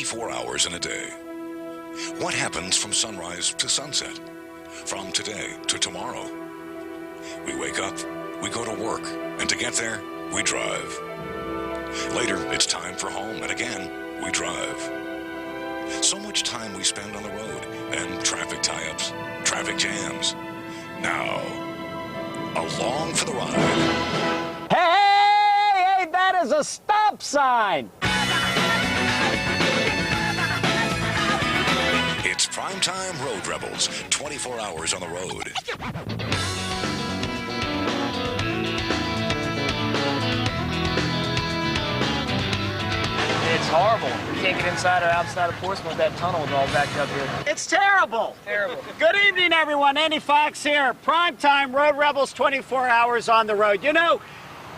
24 hours in a day. What happens from sunrise to sunset? From today to tomorrow? We wake up, we go to work, and to get there, we drive. Later, it's time for home, and again, we drive. So much time we spend on the road, and traffic tie-ups, traffic jams. Now, along for the ride. Hey, that is a stop sign. It's Primetime Road Rebels, 24 hours on the road. It's horrible. We can't get inside or outside of Portsmouth. That tunnel is all backed up here. It's terrible. Terrible. Good evening, everyone. Andy Fox here. Primetime Road Rebels, 24 hours on the road. You know,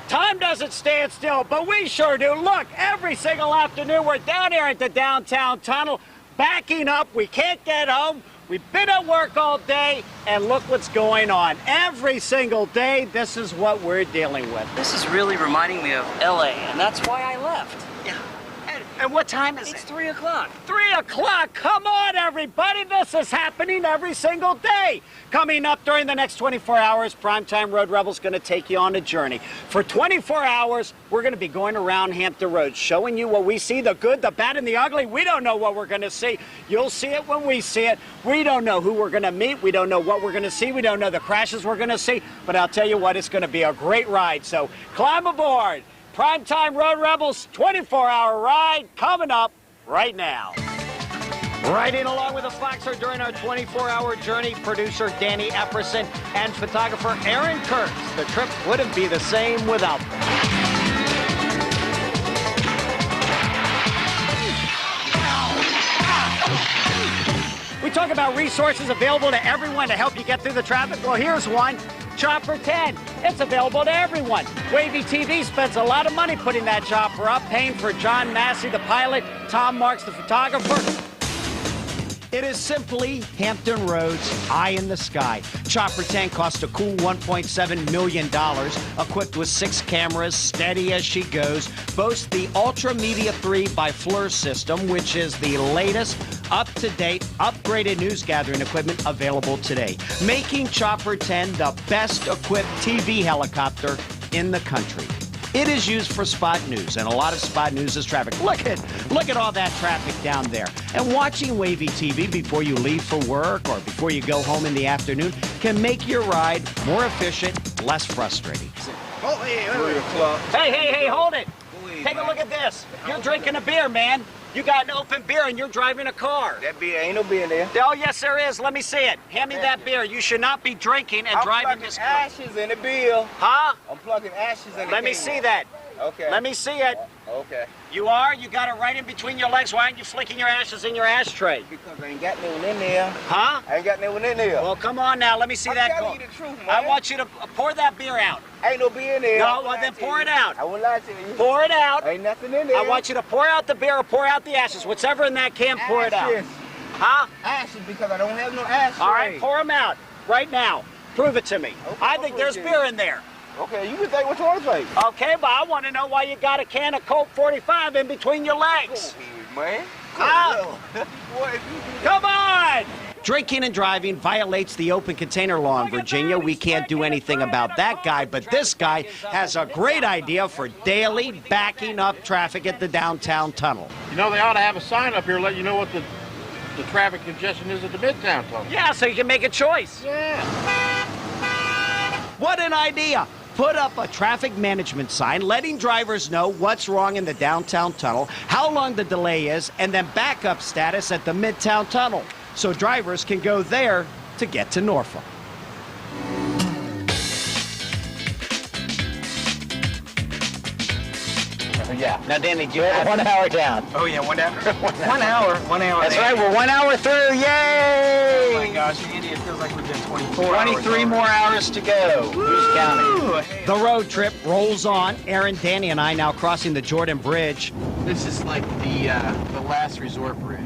time doesn't stand still, but we sure do. Look, every single afternoon we're down here at the downtown tunnel, backing up. We can't get home. We've been at work all day, and look what's going on. Every single day, this is what we're dealing with. This is really reminding me of LA, and that's why I left. Yeah. And what time is it? It's 3 o'clock. 3 o'clock. Come on, everybody. This is happening every single day. Coming up during the next 24 hours, Primetime Road Rebels going to take you on a journey. For 24 hours, we're going to be going around Hampton Road, showing you what we see, the good, the bad, and the ugly. We don't know what we're going to see. You'll see it when we see it. We don't know who we're going to meet. We don't know what we're going to see. We don't know the crashes we're going to see. But I'll tell you what, it's going to be a great ride. So climb aboard. Primetime Road Rebels 24-hour ride coming up right now. Riding along with the Foxer during our 24-hour journey, producer Danny Epperson and photographer Aaron Kurtz. The trip wouldn't be the same without them. We talk about resources available to everyone to help you get through the traffic. Well, here's one. Chopper 10. It's available to everyone. WAVY-TV spends a lot of money putting that chopper up, paying for John Massey, the pilot, Tom Marks, the photographer. It is simply Hampton Road's eye in the sky. Chopper 10 costs a cool $1.7 million, equipped with 6 cameras, steady as she goes, boasts the Ultra Media 3 by Fleur system, which is the latest, up-to-date, upgraded news gathering equipment available today, making Chopper 10 the best-equipped TV helicopter in the country. It is used for spot news, and a lot of spot news is traffic. Look at all that traffic down there. And watching WAVY-TV before you leave for work or before you go home in the afternoon can make your ride more efficient, less frustrating. Oh, Hey, hold it. Take a look at this. You're drinking a beer, man. You got an open beer and you're driving a car. That beer, ain't no beer in there. Oh, yes, there is. Let me see it. Hand me that beer. You should not be drinking and driving this car. I'm plugging ashes in the beer. Huh? I'm plugging ashes in the Let me see that. Okay. Let me see it. Okay. You are? You got it right in between your legs. Why aren't you flicking your ashes in your ashtray? Because I ain't got no one in there. Huh? I ain't got no one in there. Well, come on now. Let me see that car. I'm telling you the truth, man. I want you to pour that beer out. Ain't no beer in there. No, well, then pour it out. I won't lie to you. Pour it out. Ain't nothing in there. I want you to pour out the beer or pour out the ashes. Whatever in that can, pour it out. Ashes. Huh? Ashes, because I don't have no ashes. All right, pour them out right now. Prove it to me. Okay, I think there's beer in there. Okay, you can think what you want to think. Okay, but I want to know why you got a can of Colt 45 in between your legs. Oh, man. Huh? Boy, Come on! Drinking and driving violates the open container law in Virginia. We can't do anything about that guy, but this guy has a great idea for daily backing up traffic at the downtown tunnel. You know, they ought to have a sign up here letting you know what the traffic congestion is at the Midtown tunnel. Yeah, so you can make a choice. Yeah. What an idea! Put up a traffic management sign letting drivers know what's wrong in the downtown tunnel, how long the delay is, and then backup status at the Midtown tunnel, so drivers can go there to get to Norfolk. Yeah. Now, Danny, do you have 1 hour down? Oh, yeah, 1 hour? 1 hour. 1 hour. That's right, we're 1 hour through, Oh, my yay! gosh, Andy, it feels like we've been 24 23 more hours to go. Who's counting? Hey, The road trip rolls on. Aaron, Danny, and I now crossing the Jordan Bridge. this is like the last resort bridge.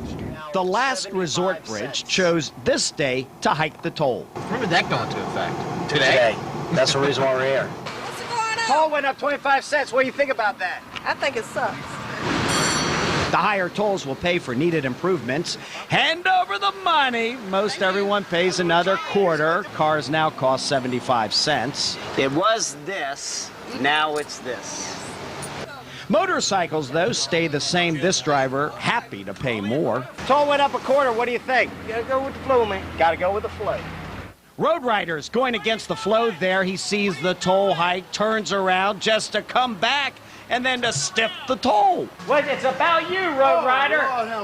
The last resort bridge chose this day to hike the toll. When did that go into effect? Today? That's the reason why we're here. What's going on? Toll went up 25 cents. What do you think about that? I think it sucks. The higher tolls will pay for needed improvements. Hand over the money. Most everyone pays another quarter. Cars now cost 75 cents. It was this. Now it's this. Motorcycles, though, stay the same. This driver happy to pay more. Toll went up a quarter. What do you think? Gotta go with the flow, man. Gotta go with the flow. Road Riders going against the flow there. He sees the toll hike, turns around just to come back and then to stiff the toll. Well, it's about you, Road Rider.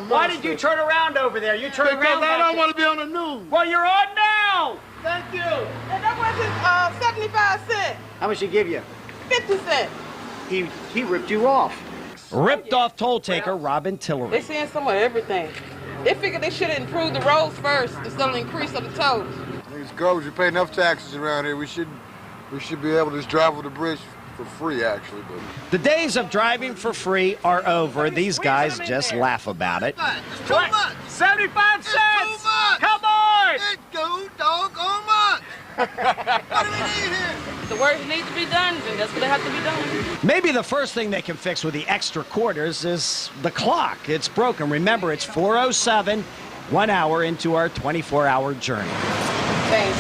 Why did you turn around over there? You turned around. Because I don't want to be on the news. Well, you're on now. Thank you. And that wasn't 75 cents. How much he give you? 50 cents. He ripped you off. Ripped off toll taker Robin Tillery. They're seeing some of everything. They figured they should have improved the roads first instead of increase of the tolls. It's garbage. We pay enough taxes around here. We should be able to just drive over the bridge for free, actually. But the days of driving for free are over. These guys just laugh about it. it's too much. 75 cents. It's too much. Come on. It's too doggone much. What do we need here? The work needs to be done, and that's what they have to be done. Maybe the first thing they can fix with the extra quarters is the clock. It's broken. Remember, it's 4:07, 1 hour into our 24-hour journey. Thanks.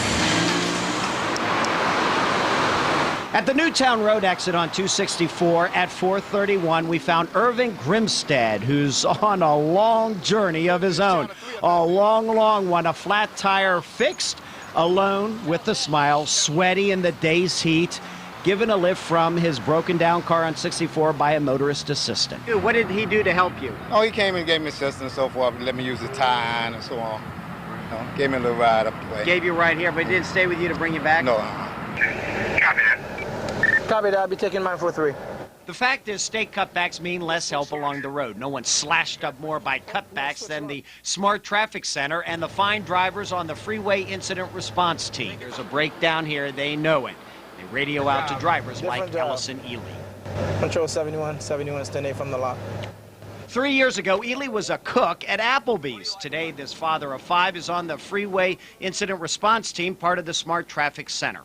At the Newtown Road exit on 264 at 431, we found Irving Grimstad, who's on a long journey of his own. A long, long one. A flat tire fixed, alone with a smile, sweaty in the day's heat, given a lift from his broken down car on 64 by a motorist assistant. What did he do to help you? Oh, he came and gave me assistance and so forth, let me use the tie and so on. You know, gave me a little ride up the way. Gave you a ride here, but didn't stay with you to bring you back? No. Copy that. I'll be taking mine for 3. The fact is, state cutbacks mean less help along the road. No one's slashed up more by cutbacks than the Smart Traffic Center and the fine drivers on the Freeway Incident Response Team. There's a breakdown here. They know it. They radio out to drivers like Ellison Ely. Control 71 is 10-8 from the lot. 3 years ago, Ely was a cook at Applebee's. Today, this father of 5 is on the Freeway Incident Response Team, part of the Smart Traffic Center.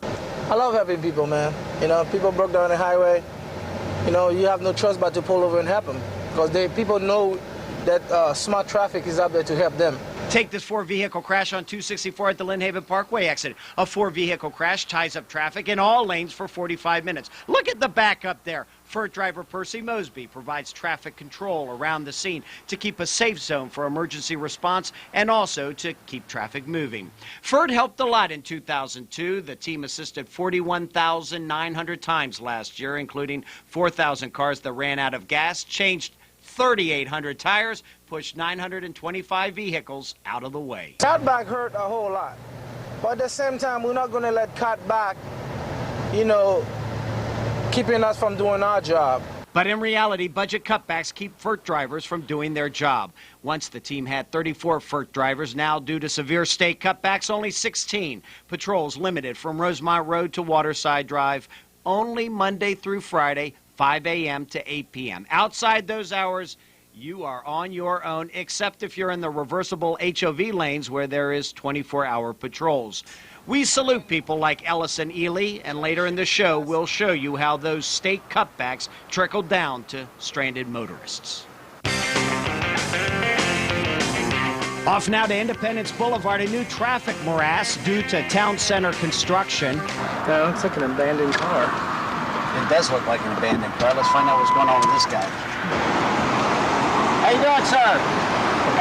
I love helping people, man. You know, people broke down the highway. You know, you have no choice but to pull over and help them because people know that smart traffic is out there to help them. Take this 4-vehicle crash on 264 at the Lynn Haven Parkway exit. A 4-vehicle crash ties up traffic in all lanes for 45 minutes. Look at the backup there. FERT driver Percy Mosby provides traffic control around the scene to keep a safe zone for emergency response and also to keep traffic moving. FERT helped a lot in 2002. The team assisted 41,900 times last year, including 4,000 cars that ran out of gas, changed 3,800 tires, pushed 925 vehicles out of the way. Cutback hurt a whole lot. But at the same time, we're not going to let cutback, you know, keeping us from doing our job. But in reality, budget cutbacks keep FERT drivers from doing their job. Once the team had 34 FERT drivers, now due to severe state cutbacks, only 16. Patrols limited from Rosemont Road to Waterside Drive, only Monday through Friday, 5 a.m. to 8 p.m. Outside those hours, you are on your own, except if you're in the reversible HOV lanes where there is 24-hour patrols. We salute people like Ellison Ely, and later in the show, we'll show you how those state cutbacks trickled down to stranded motorists. Off now to Independence Boulevard, a new traffic morass due to town center construction. That looks like an abandoned car. It does look like an abandoned car. Let's find out what's going on with this guy. How you doing, sir?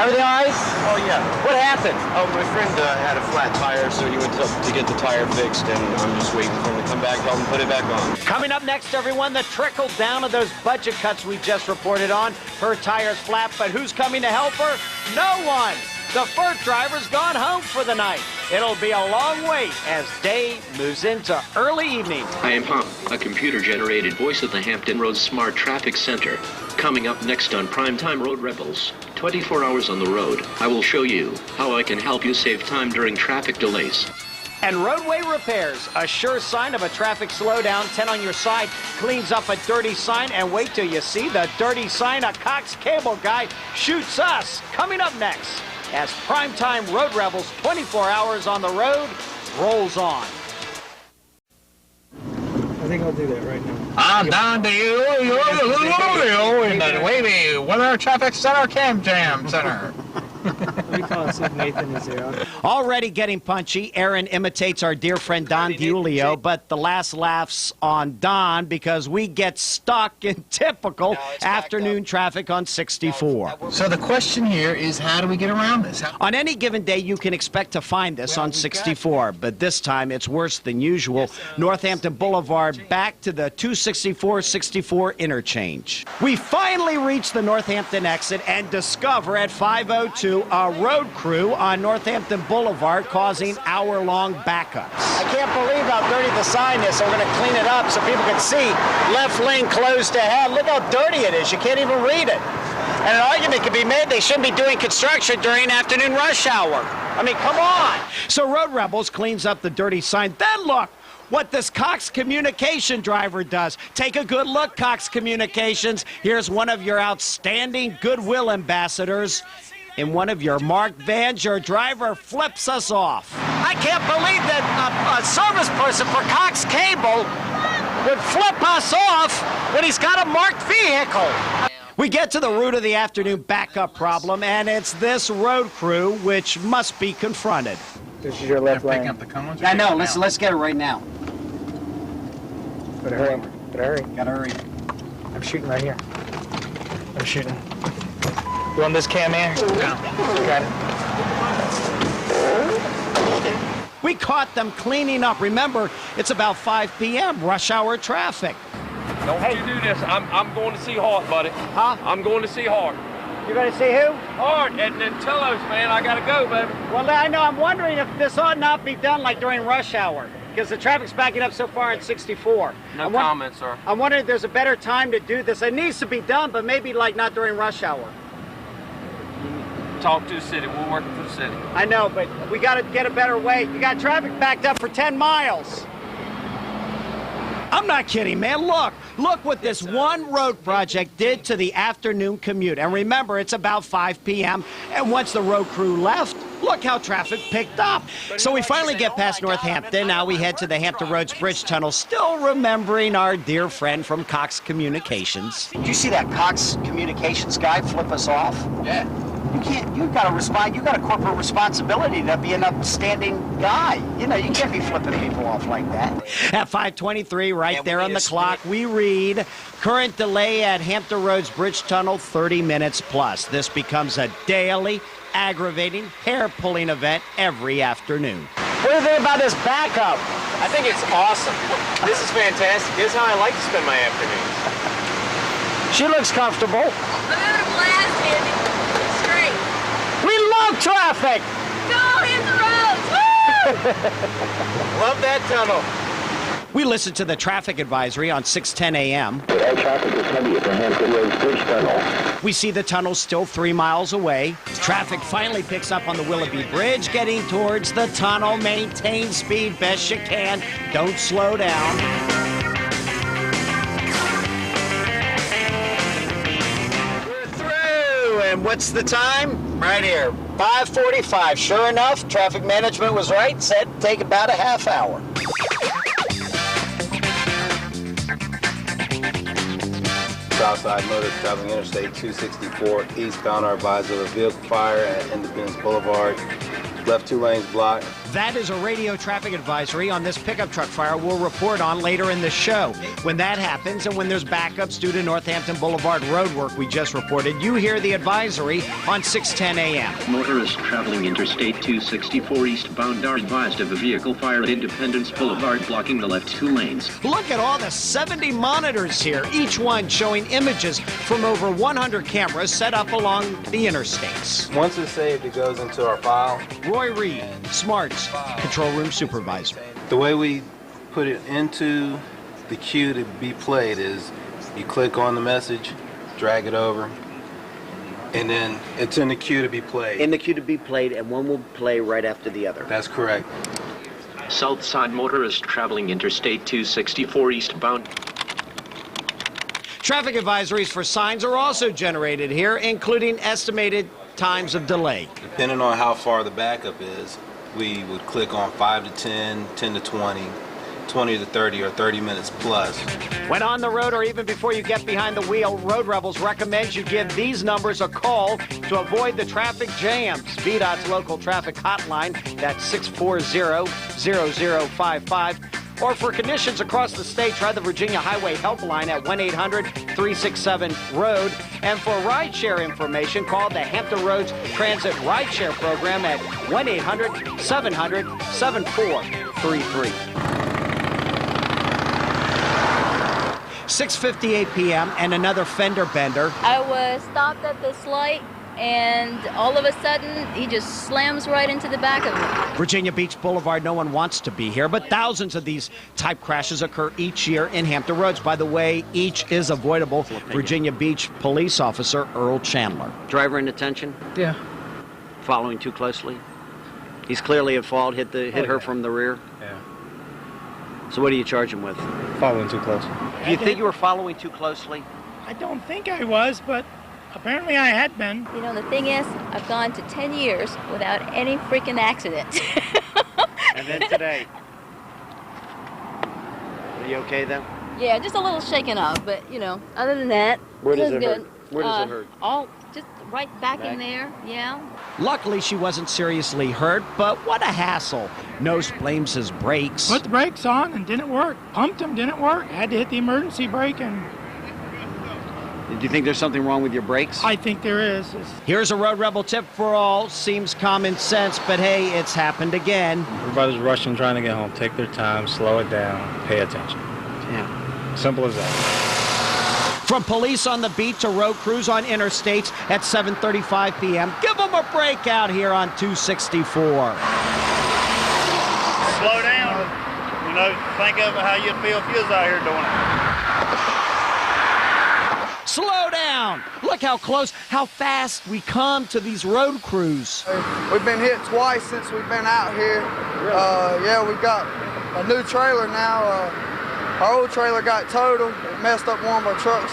Everything all right? Oh, yeah. What happened? Oh, my friend had a flat tire, so he went to get the tire fixed, and I'm just waiting for him to come back, help him put it back on. Coming up next, everyone, the trickle down of those budget cuts we just reported on. Her tire's flat, but who's coming to help her? No one. The FERT driver's gone home for the night. It'll be a long wait as day moves into early evening. I am Hum, a computer-generated voice of the Hampton Road Smart Traffic Center. Coming up next on Primetime Road Rebels, 24 hours on the road, I will show you how I can help you save time during traffic delays. And roadway repairs, a sure sign of a traffic slowdown. 10 on your side cleans up a dirty sign, and wait till you see the dirty sign a Cox Cable guy shoots us. Coming up next, as Primetime Road Rebels 24 hours on the road rolls on. I think I'll do that right now. I'm down to you in the Wavy Weather Traffic Center Cam Jam Center. Let me call and see if Nathan is there. Already getting punchy, Aaron imitates our dear friend Don DiUlio, but the last laugh's on Don because we get stuck in typical afternoon traffic on 64. So the question here is, how do we get around this? On any given day, you can expect to find this on 64, but this time it's worse than usual. Northampton Boulevard back to the 264-64 interchange. We finally reach the Northampton exit and discover at 5:02 a road crew on Northampton Boulevard causing hour-long backups. I can't believe how dirty the sign is, so we're going to clean it up so people can see. Left lane closed ahead. Look how dirty it is. You can't even read it. And an argument can be made they shouldn't be doing construction during afternoon rush hour. I mean, come on. So Road Rebels cleans up the dirty sign. Then look what this Cox Communication driver does. Take a good look, Cox Communications. Here's one of your outstanding goodwill ambassadors. In one of your marked vans, your driver flips us off. I can't believe that a service person for Cox Cable would flip us off when he's got a marked vehicle. We get to the root of the afternoon backup problem, and it's this road crew which must be confronted. This is your left lane. I know. Let's get it right now. Better hurry. Better hurry. Gotta hurry. I'm shooting right here. I'm shooting. You want this cam here? No. Got it. We caught them cleaning up. Remember, it's about 5 p.m. rush hour traffic. Don't you do this. I'm going to see Hart, buddy. Huh? I'm going to see Hart. You're going to see who? Hart at Nantillos, man. I got to go, baby. Well, I know. I'm wondering if this ought not be done like during rush hour, because the traffic's backing up so far in 64. No comment, sir. I'm wondering if there's a better time to do this. It needs to be done, but maybe like not during rush hour. Talk to the city. We're working for the city. I know, but we got to get a better way. You got traffic backed up for 10 miles. I'm not kidding, man. Look what this one road project did to the afternoon commute. And remember, it's about 5 p.m. And once the road crew left, look how traffic picked up. So we finally get past Northampton. Now we head to the Hampton Roads Bridge Tunnel, still remembering our dear friend from Cox Communications. Did you see that Cox Communications guy flip us off? Yeah. You've got to respond. You've got a corporate responsibility to be an upstanding guy. You know, you can't be flipping people off like that. At 5:23, right there on the clock, we read current delay at Hampton Roads Bridge Tunnel, 30 minutes plus. This becomes a daily, aggravating, hair-pulling event every afternoon. What do you think about this backup? I think it's awesome. This is fantastic. This is how I like to spend my afternoons. She looks comfortable. I'm having a blast, Andy. We love traffic! Go hit the roads! Woo! Love that tunnel. We listen to the traffic advisory on 6:10 a.m. All traffic is heavy at the Hampton Roads Bridge Tunnel. We see the tunnel still 3 miles away. Traffic finally picks up on the Willoughby Bridge, getting towards the tunnel. Maintain speed best you can. Don't slow down. And what's the time? Right here, 5:45. Sure enough, traffic management was right. Said take about a half hour. Southside Motors traveling Interstate 264 eastbound are advised of a vehicle fire at Independence Boulevard. Left 2 lanes blocked. That is a radio traffic advisory on this pickup truck fire we'll report on later in the show. When that happens and when there's backups due to Northampton Boulevard road work we just reported, you hear the advisory on 6:10 a.m. Motorists traveling Interstate 264 eastbound are advised of a vehicle fire at Independence Boulevard blocking the left 2 lanes. Look at all the 70 monitors here, each one showing images from over 100 cameras set up along the interstates. Once it's saved, it goes into our file. Roy Reed, Smart's Control Room Supervisor. The way we put it into the queue to be played is you click on the message, drag it over, and then it's in the queue to be played. In the queue to be played, and one will play right after the other. That's correct. Southside motorists traveling Interstate 264 eastbound. Traffic advisories for signs are also generated here, including estimated times of delay. Depending on how far the backup is, we would click on 5 to 10, 10 to 20, 20 to 30 or 30 minutes plus. When on the road or even before you get behind the wheel, Road Rebels recommends you give these numbers a call to avoid the traffic jams. VDOT's local traffic hotline, that's 640-0055. Or for conditions across the state, try the Virginia Highway Helpline at 1-800-367-ROAD. And for rideshare information, call the Hampton Roads Transit Rideshare Program at 1-800-700-7433. 6:58 p.m. and another fender bender. I was stopped at this light, and all of a sudden, he just slams right into the back of me. Virginia Beach Boulevard, no one wants to be here, but thousands of these type crashes occur each year in Hampton Roads. By the way, each is avoidable. Virginia Beach Police Officer Earl Chandler. Driver in detention? Yeah. Following too closely? He's clearly at fault, hit her from the rear? Yeah. So what do you charge him with? Following too close. Do you think you were following too closely? I don't think I was, but apparently I had been. You know, the thing is, I've gone to 10 years without any freaking accident. And then today. Are you okay then? Yeah, just a little shaken up, but you know, other than that, Where does it good. hurt? Where does it hurt? All just right back in there, yeah. Luckily, she wasn't seriously hurt, but what a hassle. Nose blames his brakes. Put the brakes on and didn't work. Pumped them, didn't work. Had to hit the emergency brake and... Do you think there's something wrong with your brakes? I think there is. Here's a Road Rebel tip for all. Seems common sense, but hey, it's happened again. Everybody's rushing, trying to get home. Take their time, slow it down, pay attention. Yeah. Simple as that. From police on the beat to road crews on interstates at 7:35 p.m. Give them a break out here on 264. Slow down. You know, think of how you'd feel if you was out here doing it. Slow down. Look how close, how fast we come to these road crews. We've been hit twice since we've been out here. Yeah, we've got a new trailer now. Our old trailer got totaled. It messed up one of our trucks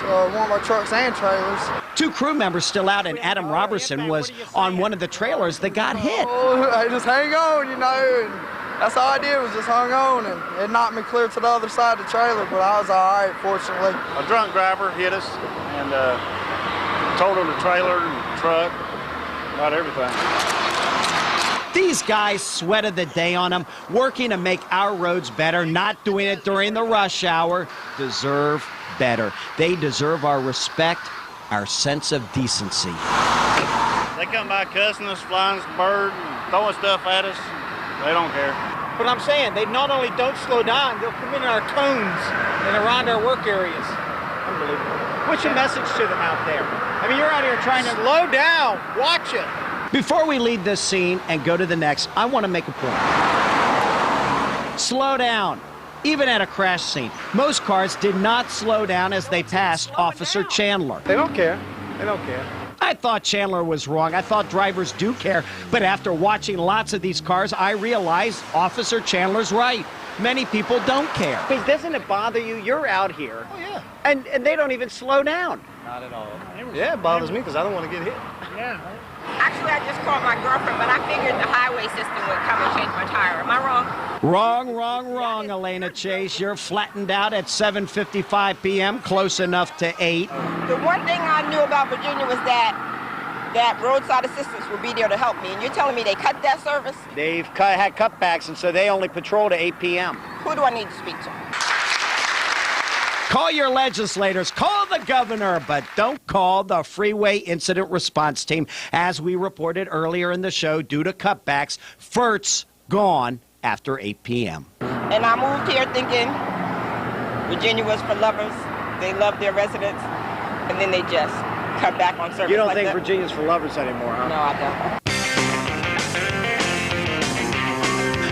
and trailers. Two crew members still out, and Adam Robertson was on one of the trailers that got hit. Oh, I just hang on, you know. And that's all I did was just hung on, and it knocked me clear to the other side of the trailer, but I was all right, fortunately. A drunk driver hit us and totaled the trailer and truck, about everything. These guys sweated the day on them, working to make our roads better, not doing it during the rush hour, deserve better. They deserve our respect, our sense of decency. They come by cussing us, flying us bird, and throwing stuff at us. They don't care. But I'm saying, they not only don't slow down, they'll come in our cones and around our work areas. Unbelievable. What's your message to them out there? I mean, you're out here trying to slow down, watch it. Before we leave this scene and go to the next, I want to make a point. Slow down. Even at a crash scene, most cars did not slow down as they passed Officer Chandler. They don't care. They don't care. I thought Chandler was wrong. I thought drivers do care. But after watching lots of these cars, I realized Officer Chandler's right. Many people don't care. Hey, doesn't it bother you? You're out here. Oh, yeah. And they don't even slow down. Not at all. Yeah, it bothers me because I don't want to get hit. Yeah. Actually, I just called my girlfriend, but I figured the highway system would come and change my tire. Am I wrong? Wrong, Elena Chase. You're flattened out at 7:55 p.m., close enough to 8. The one thing I knew about Virginia was that roadside assistance would be there to help me. And you're telling me they cut that service? They've had cutbacks, and so they only patrol to 8 p.m. Who do I need to speak to? Call your legislators, call the governor, but don't call the Freeway Incident Response Team. As we reported earlier in the show, due to cutbacks, FERT's gone after 8 p.m. And I moved here thinking Virginia was for lovers. They love their residents, and then they just cut back on service. You don't like think that? Virginia's for lovers anymore, huh? No, I don't.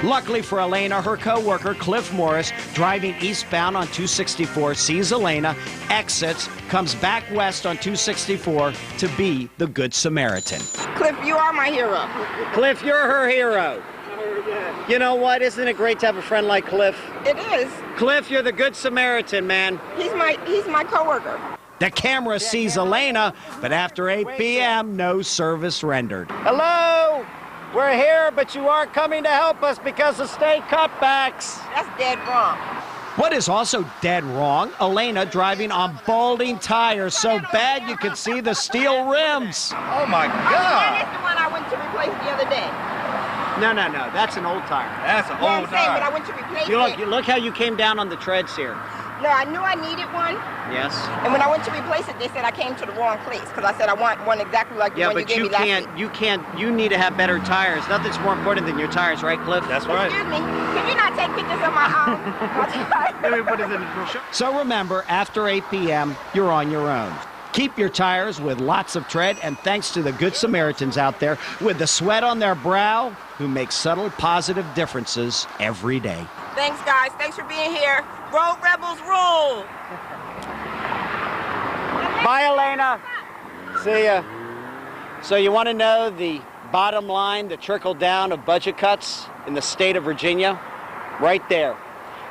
Luckily for Elena, her co-worker, Cliff Morris, driving eastbound on 264, sees Elena, exits, comes back west on 264 to be the Good Samaritan. Cliff, you are my hero. Cliff, you're her hero. You know what? Isn't it great to have a friend like Cliff? It is. Cliff, you're the Good Samaritan, man. He's my co-worker. The camera sees Elena, but after 8 p.m., no service rendered. Hello? We're here, but you aren't coming to help us because of state cutbacks. That's dead wrong. What is also dead wrong, Elena driving on balding tires so bad you can see the steel rims. Oh my That God! is the one I went to replace the other day. No, that's an old tire. That's an Yeah, I'm old saying, but I tire. went to replace You it. look how you came down on the treads here. No, I knew I needed one, Yes. and when I went to replace it, they said I came to the wrong place because I said I want one exactly like the Yeah, one you but gave you me last week. you need to have better tires. Nothing's more important than your tires, right, Cliff? That's right. Excuse me, can you not take pictures of my So remember, after 8 p.m., you're on your own. Keep your tires with lots of tread, and thanks to the Good Samaritans out there with the sweat on their brow who make subtle positive differences every day. Thanks, guys. Thanks for being here. Road Rebels rule. Bye, Elena. See ya. So you want to know the bottom line, the trickle down of budget cuts in the state of Virginia? Right there.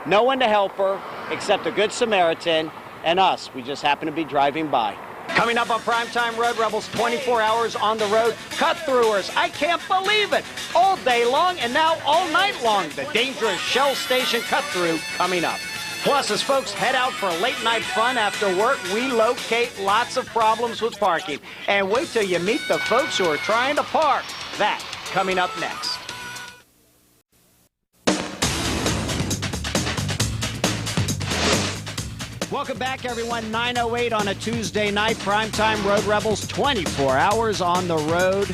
No one to help her except a Good Samaritan and us. We just happen to be driving by. Coming up on Primetime Road Rebels, 24 hours on the road, cut-throughers. I can't believe it. All day long and now all night long. The dangerous Shell Station cut-through coming up. Plus, as folks head out for late-night fun after work, we locate lots of problems with parking. And wait till you meet the folks who are trying to park. That coming up next. Welcome back, everyone. 9:08 on a Tuesday night. Primetime Road Rebels, 24 hours on the road.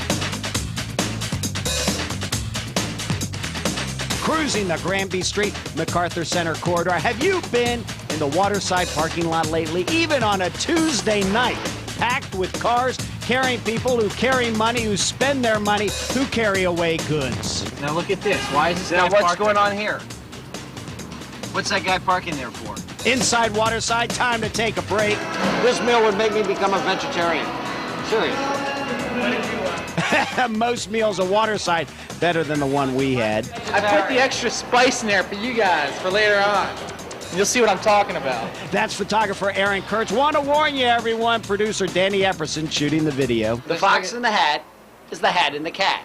Cruising the Granby Street, MacArthur Center corridor. Have you been in the Waterside parking lot lately, even on a Tuesday night? Packed with cars, carrying people who carry money, who spend their money, who carry away goods. Now look at this. Why is this Now, guy what's going on here? What's that guy parking there for? Inside Waterside, time to take a break. This meal would make me become a vegetarian. Serious. Most meals at Waterside better than the one we had. I put the extra spice in there for you guys for later on. You'll see what I'm talking about. That's photographer Aaron Kurtz. Want to warn you, everyone. Producer Danny Epperson shooting the video. The fox in the hat is the hat in the cat.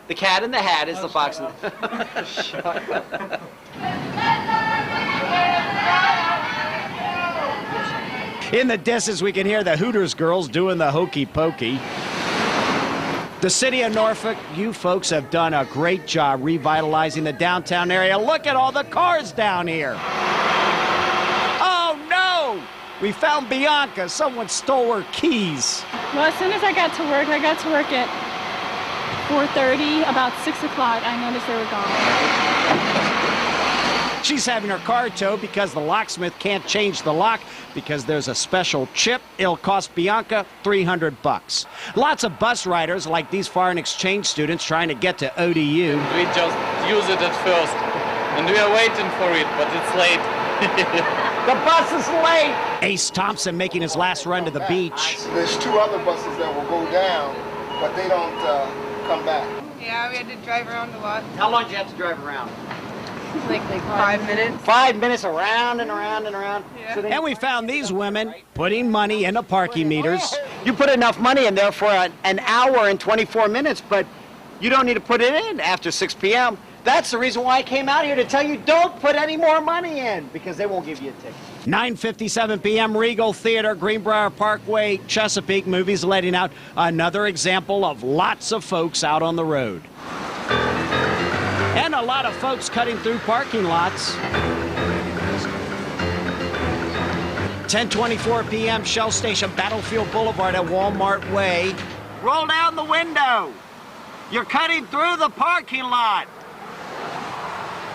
The cat in the hat is the fox in the... Shut up. In the distance, we can hear the Hooters girls doing the hokey pokey. The city of Norfolk, you folks have done a great job revitalizing the downtown area. Look at all the cars down here. Oh, no! We found Bianca. Someone stole her keys. Well, as soon as I got to work at 4:30, about 6 o'clock, I noticed they were gone. She's having her car towed because the locksmith can't change the lock because there's a special chip. It'll cost Bianca $300. Lots of bus riders, like these foreign exchange students trying to get to ODU. We just use it at first, and we are waiting for it, but it's late. The bus is late! Ace Thompson making his last run to the beach. There's two other buses that will go down, but they don't come back. Yeah, we had to drive around a lot. How long did you have to drive around? Like 5 minutes. 5 minutes around and around and around. Yeah. And we found these women putting money into parking meters. You put enough money in there for an hour and 24 minutes, but you don't need to put it in after 6 p.m. That's the reason why I came out here to tell you don't put any more money in, because they won't give you a ticket. 9:57 p.m. Regal Theater, Greenbrier Parkway, Chesapeake. Movies letting out another example of lots of folks out on the road. And a lot of folks cutting through parking lots. 10:24 p.m. Shell Station, Battlefield Boulevard at Walmart Way. Roll down the window. You're cutting through the parking lot.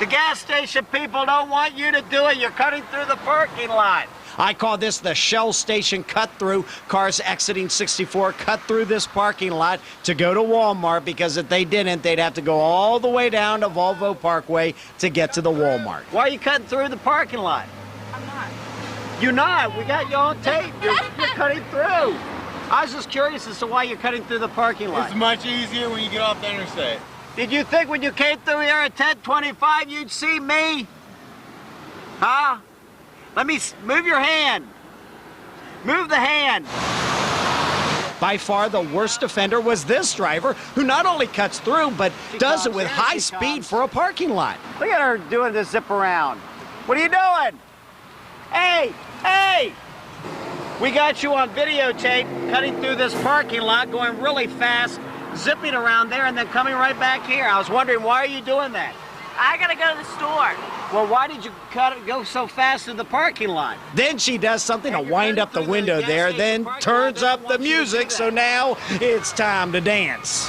The gas station people don't want you to do it. You're cutting through the parking lot. I call this the Shell Station cut-through. Cars exiting 64 cut through this parking lot to go to Walmart, because if they didn't, they'd have to go all the way down to Volvo Parkway to get to the Walmart. Why are you cutting through the parking lot? I'm not. You're not. We got you on tape. You're cutting through. I was just curious as to why you're cutting through the parking lot. It's much easier when you get off the interstate. Did you think when you came through here at 10:25 you'd see me? Huh? Let me move your hand. Move the hand. By far the worst offender was this driver, who not only cuts through, but does it with high speed for a parking lot. Look at her doing this zip around. What are you doing? Hey, hey! We got you on videotape cutting through this parking lot, going really fast, zipping around there, and then coming right back here. I was wondering, why are you doing that? I gotta go to the store. Well, why did you go so fast through the parking lot? Then she does something to wind up the window there, then turns up the music, so now it's time to dance.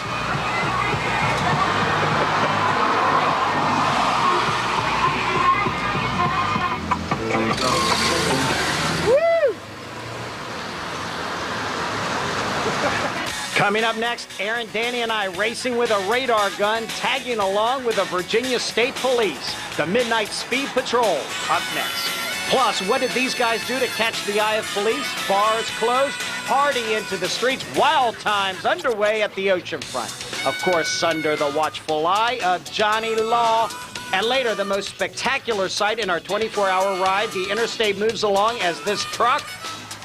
Coming up next, Aaron, Danny, and I racing with a radar gun, tagging along with the Virginia State Police. The Midnight Speed Patrol up next. Plus, what did these guys do to catch the eye of police? Bars closed, party into the streets, wild times underway at the oceanfront. Of course, under the watchful eye of Johnny Law. And later, the most spectacular sight in our 24-hour ride, the interstate moves along as this truck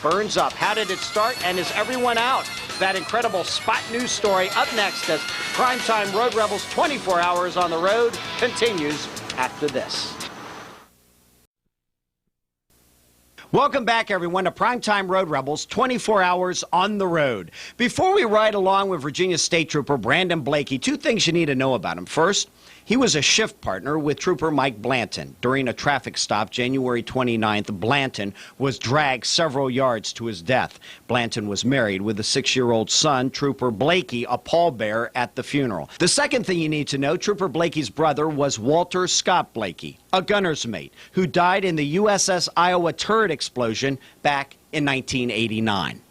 burns up. How did it start, and is everyone out? That incredible spot news story up next as Primetime Road Rebels 24 Hours on the Road continues after this. Welcome back, everyone, to Primetime Road Rebels 24 Hours on the Road. Before we ride along with Virginia State Trooper Brandon Blakey, two things you need to know about him. First, he was a shift partner with Trooper Mike Blanton. During a traffic stop January 29th, Blanton was dragged several yards to his death. Blanton was married with a 6-year-old son, Trooper Blakey, a pallbearer at the funeral. The second thing you need to know, Trooper Blakey's brother was Walter Scott Blakey, a gunner's mate, who died in the USS Iowa turret explosion back in 1989.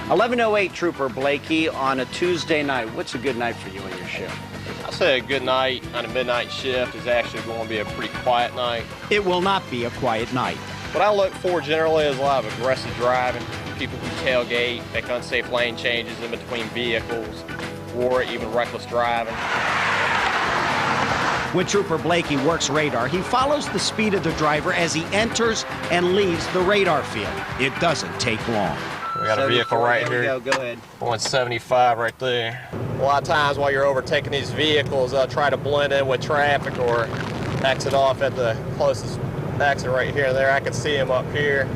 11:08, Trooper Blakey, on a Tuesday night. What's a good night for you and your shift? I'll say a good night on a midnight shift is actually going to be a pretty quiet night. It will not be a quiet night. What I look for generally is a lot of aggressive driving, people who tailgate, make unsafe lane changes in between vehicles, or even reckless driving. When Trooper Blakey works radar, he follows the speed of the driver as he enters and leaves the radar field. It doesn't take long. We got a vehicle right here. Go ahead. Going 75 right there. A lot of times while you're overtaking these vehicles, they'll try to blend in with traffic or exit off at the closest exit right here and there. I can see him up here.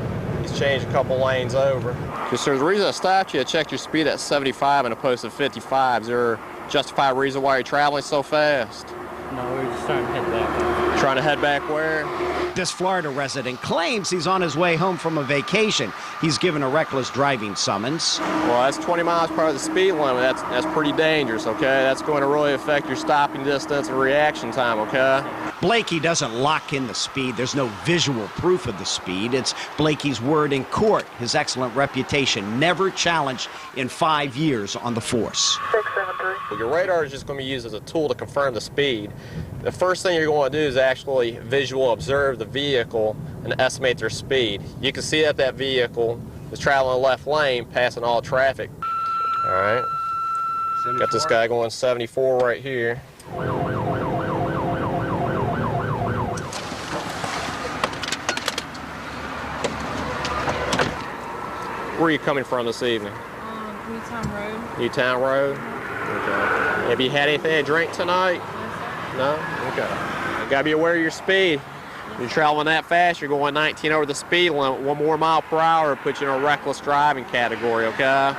He's changed a couple lanes over. Just there's a reason I stopped you. I checked your speed at 75 and opposed to 55. Is there a justified reason why you're traveling so fast? No, we're just trying to head back. Trying to head back where? This Florida resident claims he's on his way home from a vacation. He's given a reckless driving summons. Well, that's 20 miles per hour the speed limit. That's pretty dangerous, okay? That's going to really affect your stopping distance and reaction time, okay? Blakey doesn't lock in the speed. There's no visual proof of the speed. It's Blakey's word in court. His excellent reputation, never challenged in 5 years on the force. 673. Your radar is just going to be used as a tool to confirm the speed. The first thing you're going to do is actually visual observe the vehicle and estimate their speed. You can see that that vehicle is traveling left lane, passing all traffic. All right. 74. Got this guy going 74 right here. Where are you coming from this evening? Newtown Road. Newtown Road? Okay. Have you had anything to drink tonight? No? Okay. You gotta be aware of your speed. You're traveling that fast, you're going 19 over the speed limit. 1 more mile per hour puts you in a reckless driving category, okay?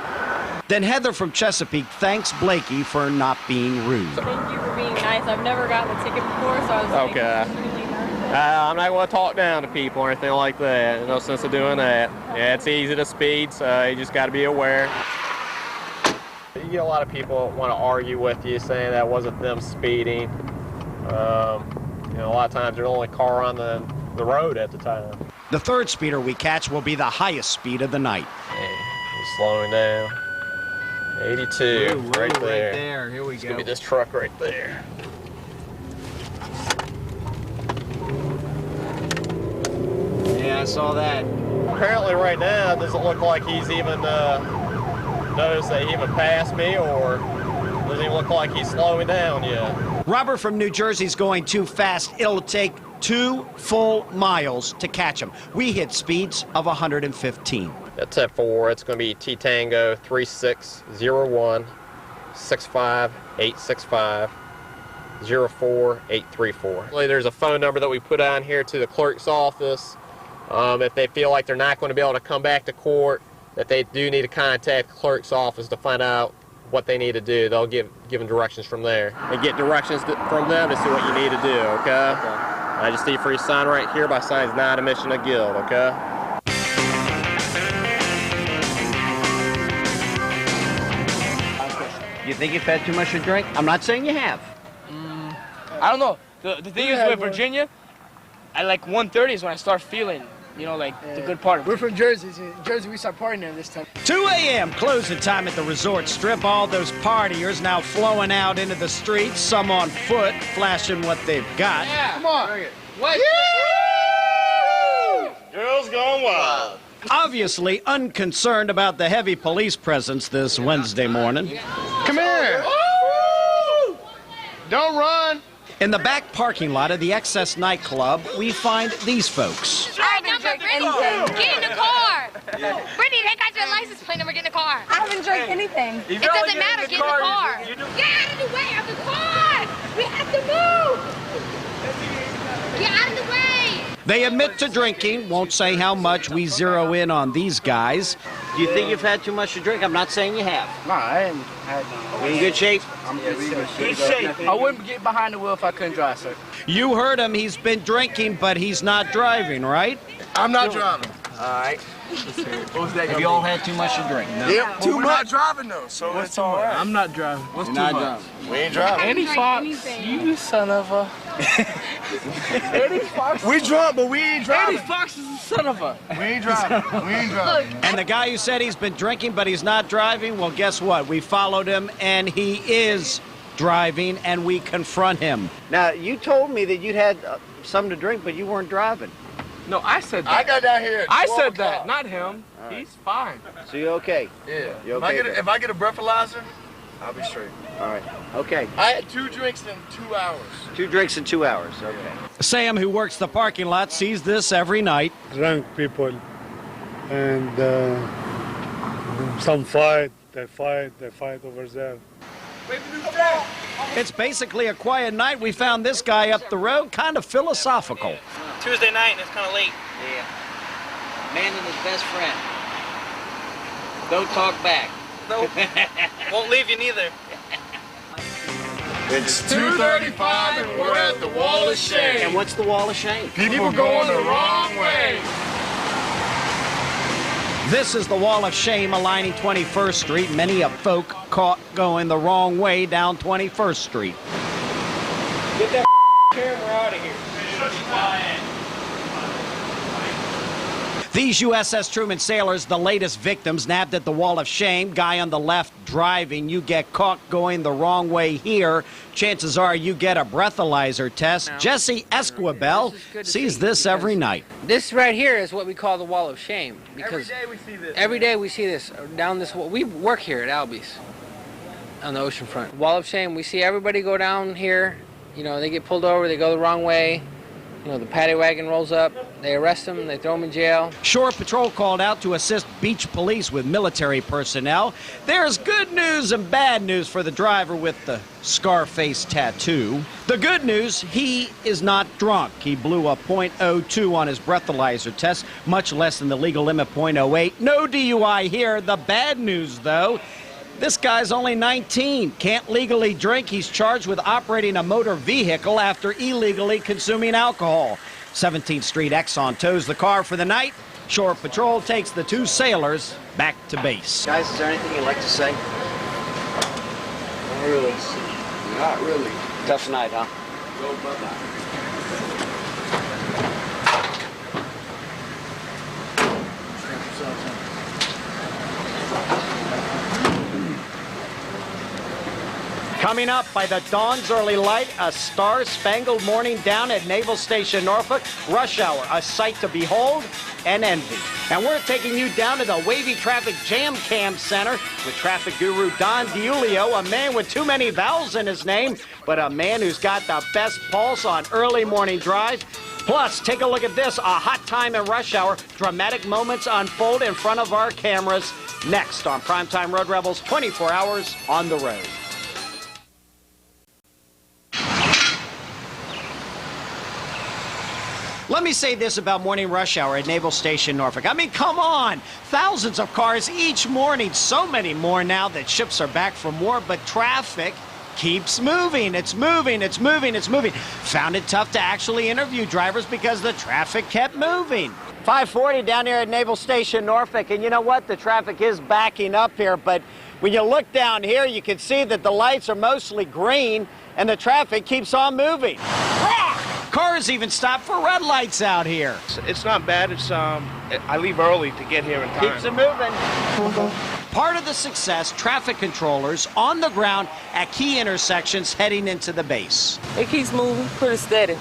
Then Heather from Chesapeake thanks Blakey for not being rude. Thank you for being nice. I've never gotten a ticket before, so I was okay. like, really nice. I'm not going to talk down to people or anything like that. No sense of doing that. Yeah, it's easy to speed, so you just got to be aware. You get a lot of people want to argue with you, saying that wasn't them speeding. You know, a lot of times they're the only car on the road at the time. The third speeder we catch will be the highest speed of the night. Hey, he's slowing down. 82, Ooh, right there. Right there. Here we It's go. gonna be this truck right there. Yeah, I saw that. Apparently right now it doesn't look like he's even noticed that he even passed me, or doesn't even look like he's slowing down yet. Robert from New Jersey's going too fast. It'll take 2 full miles to catch them. We hit speeds of 115. At tip 4, it's going to be T Tango 3601 65865 04834. There's a phone number that we put on here to the clerk's office. If they feel like they're not going to be able to come back to court, that they do need to contact the clerk's office to find out what they need to do. They'll give them directions from there. And get directions from them to see what you need to do, okay? I just need for you to sign right here by signs not admission of guilt, okay? You think you've had too much to drink? I'm not saying you have. I don't know. The thing is with Virginia, at like 1:30 is when I start feeling, you know, like the good part of it. We're from Jersey. So in Jersey, we start partying there this time. 2 a.m. closing time at the resort strip. All those partiers now flowing out into the streets, some on foot, flashing what they've got. Yeah. Come on. What? Girls gone wild. Obviously unconcerned about the heavy police presence this Wednesday morning. Come here. Don't run. In the back parking lot of the Excess nightclub, we find these folks. All right, now Brittany, get in the car. Brittany, they got your license plate number. Get in the car. I haven't drank anything. It doesn't matter. Get in the car. Get out of the way of the car. We have to move. Get out of the way. They admit to drinking, won't say how much. We zero in on these guys. Do you think you've had too much to drink? I'm not saying you have. No, I ain't had no. You in good shape? I'm in good shape. I wouldn't get behind the wheel if I couldn't drive, sir. You heard him. He's been drinking, but he's not driving, right? I'm not driving. All right. Have you all had too much to drink? No. Yep, too much. We're not driving, though, so it's all right. I'm not driving. What's too much? We ain't driving. Eddie Fox, you son of a... Eddie Fox. We drunk, but we ain't driving. Eddie Fox is a son of a... We ain't driving. We ain't driving. And the guy who said he's been drinking, but he's not driving, well, guess what? We followed him, and he is driving, and we confront him. Now, you told me that you'd had something to drink, but you weren't driving. No, I said that. I got down here at 12 o'clock. That, not him. Right. He's fine. So you okay? Yeah. You okay? If I get a breathalyzer, I'll be straight. All right. Okay. I had 2 drinks in 2 hours. 2 drinks in 2 hours. Okay. Sam, who works the parking lot, sees this every night. Drunk people, and some fight. They fight over there. It's basically a quiet night. We found this guy up the road, kind of philosophical. Tuesday night and it's kind of late. Yeah. Man and his best friend. Don't talk back. Nope. Won't leave you neither. It's 2:35 and we're at the Wall of Shame. And what's the Wall of Shame? People going the wrong way. This is the Wall of Shame aligning 21st Street. Many a folk caught going the wrong way down 21st Street. Get that camera out of here. These USS Truman sailors, the latest victims, nabbed at the Wall of Shame. Guy on the left driving. You get caught going the wrong way here. Chances are you get a breathalyzer test. Jesse Esquibel sees this every night. This right here is what we call the Wall of Shame. Because every day we see this. Every day we see this. Down this wall. We work here at Albies on the ocean front. Wall of Shame, we see everybody go down here. You know, they get pulled over, they go the wrong way. You know, the paddy wagon rolls up, they arrest them, they throw them in jail. Shore Patrol called out to assist beach police with military personnel. There's good news and bad news for the driver with the Scarface tattoo. The good news, he is not drunk. He blew a .02 on his breathalyzer test, much less than the legal limit .08. No DUI here. The bad news, though, this guy's only 19, can't legally drink. He's charged with operating a motor vehicle after illegally consuming alcohol. 17th Street Exxon tows the car for the night. Shore Patrol takes the 2 sailors back to base. Guys, is there anything you'd like to say? Not really. Not really. Tough night, huh? Go bye-bye. Coming up by the dawn's early light, a star-spangled morning down at Naval Station Norfolk. Rush hour, a sight to behold and envy. And we're taking you down to the Wavy Traffic Jam Cam Center with traffic guru Don DiUlio, a man with too many vowels in his name, but a man who's got the best pulse on early morning drive. Plus, take a look at this, a hot time in rush hour. Dramatic moments unfold in front of our cameras. Next on Primetime Road Rebels, 24 hours on the road. Let me say this about morning rush hour at Naval Station, Norfolk. I mean, come on! Thousands of cars each morning, so many more now that ships are back for more, but traffic keeps moving. It's moving, it's moving, it's moving. Found it tough to actually interview drivers because the traffic kept moving. 540 down here at Naval Station, Norfolk, and you know what? The traffic is backing up here, but when you look down here, you can see that the lights are mostly green and the traffic keeps on moving. Cars even stop for red lights out here. It's not bad. It's I leave early to get here in time. Keeps it moving. Part of the success, traffic controllers on the ground at key intersections heading into the base. It keeps moving pretty steady.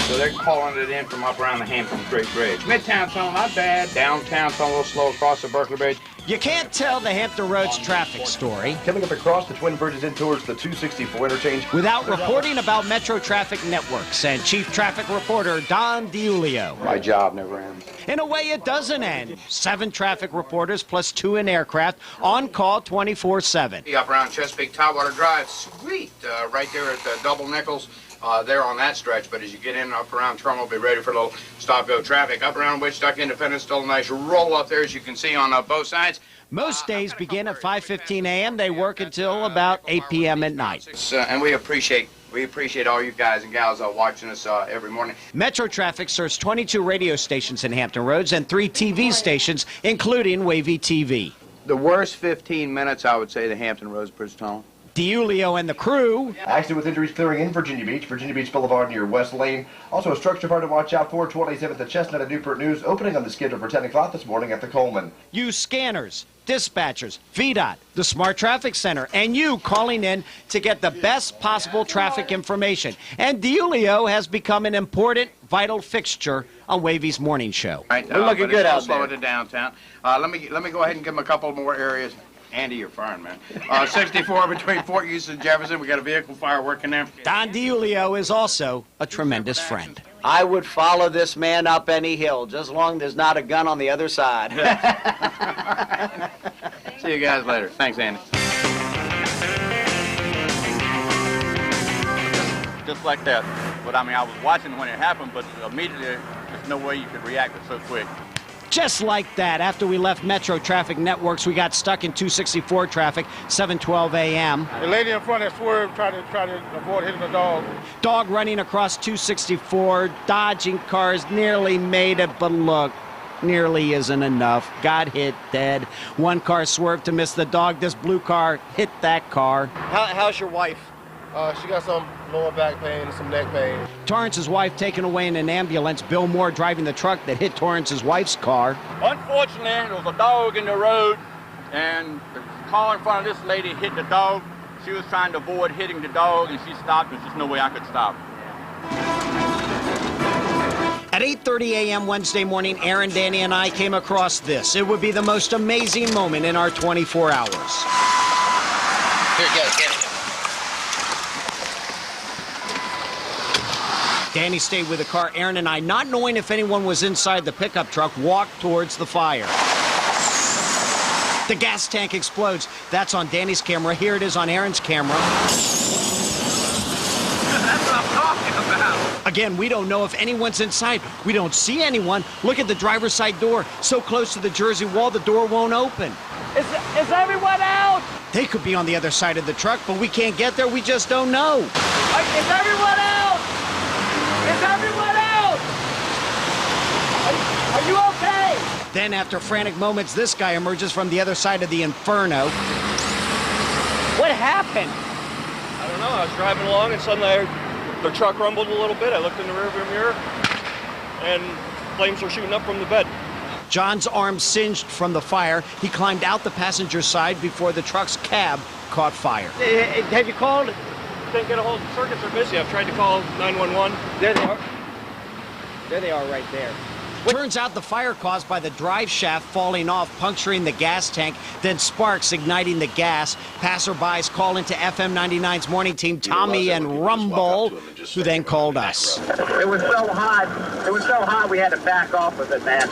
So they're calling it in from up around the Hampton Creek Bridge. Midtown's not bad. Downtown's a little slow across the Berkeley Bridge. You can't tell the Hampton Roads traffic story coming up across the Twin Bridges in towards the 264 interchange without reporting about Metro Traffic Networks and Chief Traffic Reporter Don DiUlio. My job never ends. In a way, it doesn't end. 7 traffic reporters plus 2 in aircraft on call 24/7. Up around Chesapeake Tidewater Drive, sweet, right there at the Double Nickels. There on that stretch, but as you get in up around Trumbull, be ready for a little stop-go traffic. Up around Wichita Independence, still a nice roll up there, as you can see on both sides. Most days begin at 5:15 a.m. They work until about 8 p.m. at night. And we appreciate all you guys and gals watching us every morning. Metro Traffic serves 22 radio stations in Hampton Roads and 3 TV stations, including WAVY-TV. The worst 15 minutes, I would say, the Hampton Roads Bridge Tunnel. DiUlio and the crew. Accident with injuries clearing in Virginia Beach Boulevard near West Lane. Also a structure fire to watch out for, 27th at Chestnut and Newport News, opening on the schedule for 10 o'clock this morning at the Coleman. Use scanners, dispatchers, VDOT, the Smart Traffic Center, and you calling in to get the best possible traffic information. And DiUlio has become an important, vital fixture on Wavy's morning show. Right, we're looking good out there. Slow it to downtown. Let me go ahead and give them a couple more areas. Andy, you're firing, man. 64 between Fort Eustis and Jefferson. We got a vehicle fire working there. Don DiUlio is also a tremendous friend. I would follow this man up any hill, just as long as there's not a gun on the other side. See you guys later. Thanks, Andy. Just like that. But I mean, I was watching when it happened, but immediately there's no way you could react it so quick. Just like that, after we left Metro Traffic Networks, we got stuck in 264 traffic, 7:12 a.m. The lady in front had swerved, tried to avoid hitting the dog. Dog running across 264, dodging cars, nearly made it, but look, nearly isn't enough. Got hit dead. One car swerved to miss the dog. This blue car hit that car. How's your wife? She got some lower back pain and some neck pain. Torrance's wife taken away in an ambulance. Bill Moore driving the truck that hit Torrance's wife's car. Unfortunately, there was a dog in the road, and the car in front of this lady hit the dog. She was trying to avoid hitting the dog, and she stopped. There's just no way I could stop. At 8:30 a.m. Wednesday morning, Aaron, Danny, and I came across this. It would be the most amazing moment in our 24 hours. Here, get it. Danny stayed with the car. Aaron and I, not knowing if anyone was inside the pickup truck, walked towards the fire. The gas tank explodes. That's on Danny's camera. Here it is on Aaron's camera. That's what I'm talking about. Again, we don't know if anyone's inside. We don't see anyone. Look at the driver's side door. So close to the Jersey wall, the door won't open. Is everyone out? They could be on the other side of the truck, but we can't get there. We just don't know. Is everyone out? Is everyone out? Are you okay? Then, after frantic moments, this guy emerges from the other side of the inferno. What happened? I don't know. I was driving along and suddenly the truck rumbled a little bit. I looked in the rearview mirror and flames were shooting up from the bed. John's arm singed from the fire. He climbed out the passenger side before the truck's cab caught fire. Have you called? Can't get a hold of the circuits are busy. I've tried to call 911. There they are. There they are right there. Turns out the fire caused by the drive shaft falling off, puncturing the gas tank, then sparks igniting the gas. Passerbys call into FM 99's morning team, Tommy and Rumble, who then called us. It was so hot. It was so hot we had to back off of it, man.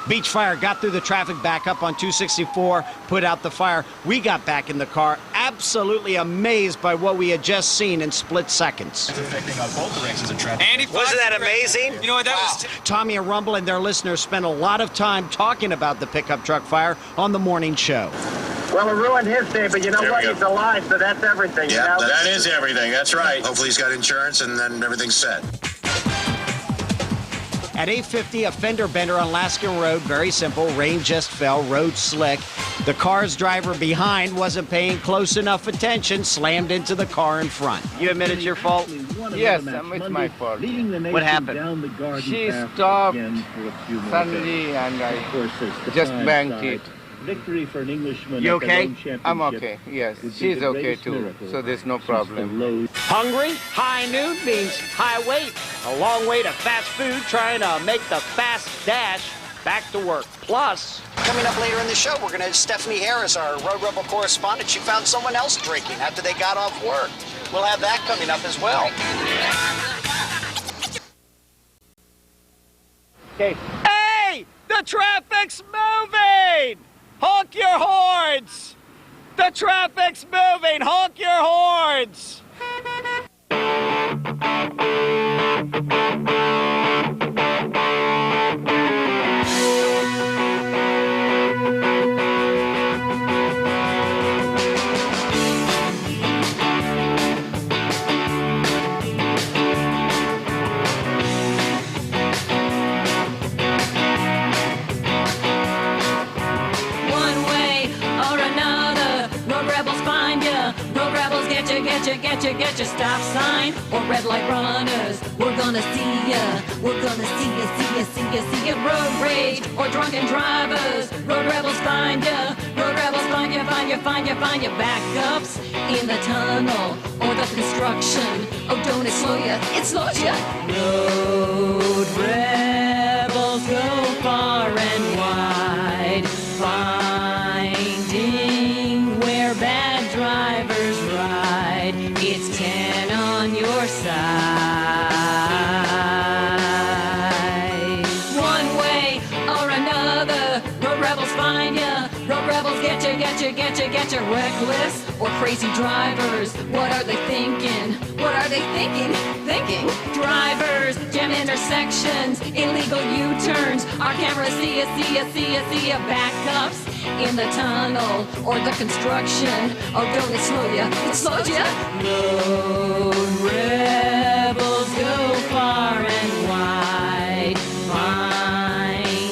Beach fire got through the traffic backup on 264, put out the fire. We got back in the car, absolutely amazed by what we had just seen in split seconds. It's affecting both directions of traffic. Wasn't that amazing? You know what, that was... Tommy and Rumble and their listeners spent a lot of time talking about the pickup truck fire on the morning show. Well, it ruined his day, but you know what? He's alive, so that's everything. Yeah, you know? that is everything. That's right. Hopefully he's got insurance and then everything's set. At 8:50, a fender bender on Alaskan Road, very simple, rain just fell, road slick. The car's driver behind wasn't paying close enough attention, slammed into the car in front. You admit it's your fault? Yes, it's my fault. What happened? She stopped suddenly and I just banked it. Victory for an Englishman. You okay? I'm okay, yes. She's okay too, so there's no problem. Hungry? High noon means high weight. A long way to fast food trying to make the fast dash back to work. Plus, coming up later in the show, we're going to have Stephanie Harris, our Road Rebel correspondent. She found someone else drinking after they got off work. We'll have that coming up as well. Okay. Hey! The traffic's moving! Honk your horns! The traffic's moving! Honk your horns! Get your stop sign or red light runners. We're gonna see ya. We're gonna see ya. Road rage or drunken drivers. Road rebels find ya. Road rebels find ya. Find ya. Backups in the tunnel or the construction. Oh, don't it slow ya? It slows ya. Road rebels go far and wide, finding where bad drivers ride. It's 10 on your side. One way or another, road rebels find ya. Road rebels get ya. Reckless or crazy drivers. What are they thinking? Thinking. Drivers jam intersections, illegal U-turns. Our cameras see ya. Backups in the tunnel or the construction. Oh, don't it slow ya? It slows ya. Road rebels go far and wide, finding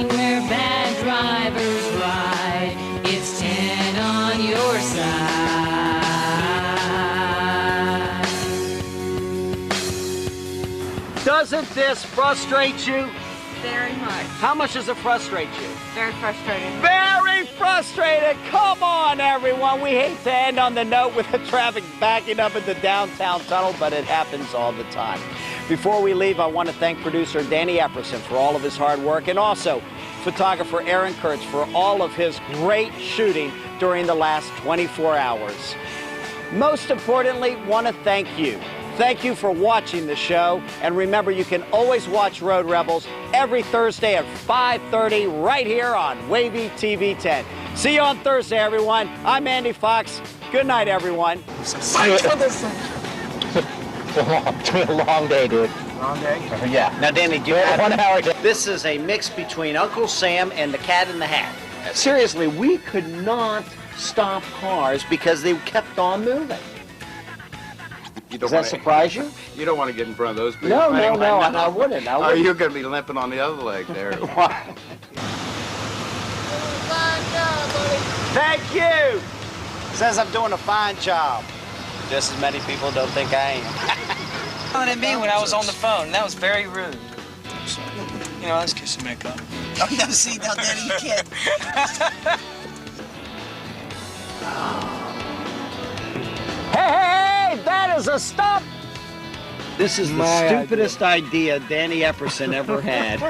where bad drivers ride. It's 10 on your side. Doesn't this frustrate you? Very much. How much does it frustrate you? Very frustrating. Very frustrated. Come on, everyone. We hate to end on the note with the traffic backing up in the downtown tunnel, but it happens all the time. Before we leave, I want to thank producer Danny Epperson for all of his hard work, and also photographer Aaron Kurtz for all of his great shooting during the last 24 hours. Most importantly, want to thank you. Thank you for watching the show, and remember, you can always watch Road Rebels every Thursday at 5:30 right here on WAVY-TV 10. See you on Thursday, everyone. I'm Andy Fox. Good night, everyone. It's been a long day, dude. Long day? Yeah. Now, Danny, do you have 1 hour day. This is a mix between Uncle Sam and the Cat in the Hat. Seriously, we could not stop cars because they kept on moving. Does that surprise you? You don't want to get in front of those people. No, I wouldn't. Oh, you're going to be limping on the other leg there. Thank you. Says I'm doing a fine job. Just as many people don't think I am. What at me when I was on the phone. That was very rude. You know, let's kiss and make up. Oh, no, see, now, Daddy, you can't. Hey, that is is a stop. This is the stupidest idea Danny Epperson ever had.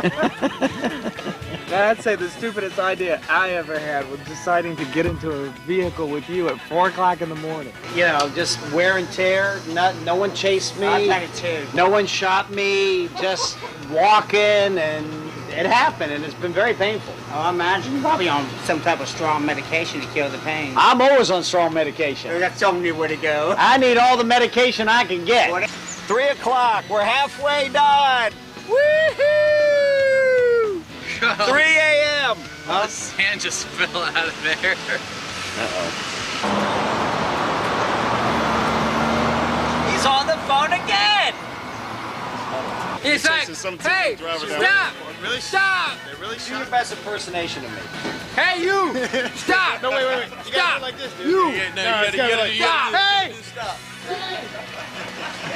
I'd say the stupidest idea I ever had was deciding to get into a vehicle with you at 4 o'clock in the morning. You know, just wear and tear. No one chased me. I'll tell you too. No one shot me. Just walking, and it happened, and it's been very painful. Oh, I imagine you're probably on some type of strong medication to kill the pain. I'm always on strong medication. That's telling you where to go. I need all the medication I can get. 3 o'clock. We're halfway done. Woohoo! 3 a.m. The sand just fell out of there. Uh-oh. He's on the phone again. He's like, hey, stop! Really? Stop! They really Do your best impersonation of me. Hey, you! Stop! No, wait. You gotta go like this, dude. You! You gotta Stop! Hey! Stop.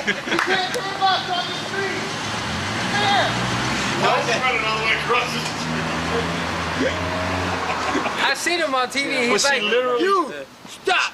You can't turn us on the street! There! Don't spread it all the way across the I've seen him on TV. He's Was he like, literally- you! Stop!